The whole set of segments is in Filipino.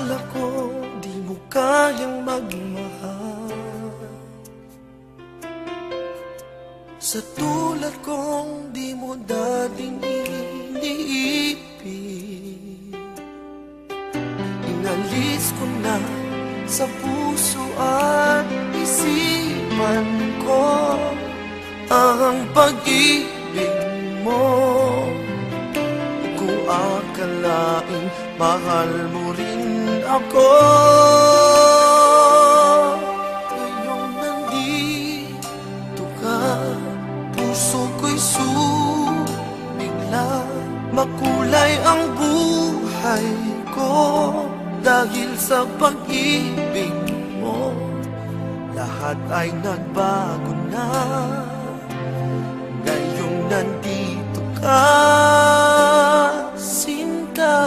akala ko di mo kayang magmahal. Sa tulad kong di mo dating iniibig, inalis ko na sa puso at isipan ko ang pag-ibig mo. Kung akalaing mahal mo rin ako, ngayong nandito ka, puso ko'y sumigla. Makulay ang buhay ko dahil sa pag-ibig mo. Lahat ay nagbago na ngayong nandito ka, Sinta.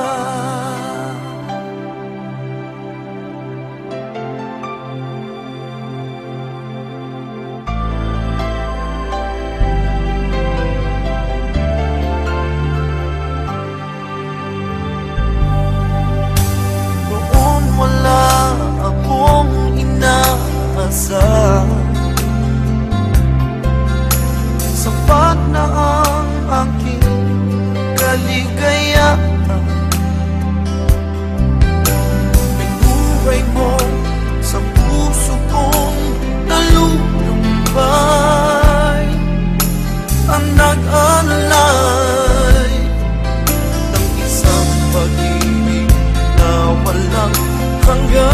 Noon wala akong inaasal, sapat na ang aking kaligayahan. May buhay mo sa puso kong nalulumbay, ang nag-alay ng isang pag-ibig na walang hanggan.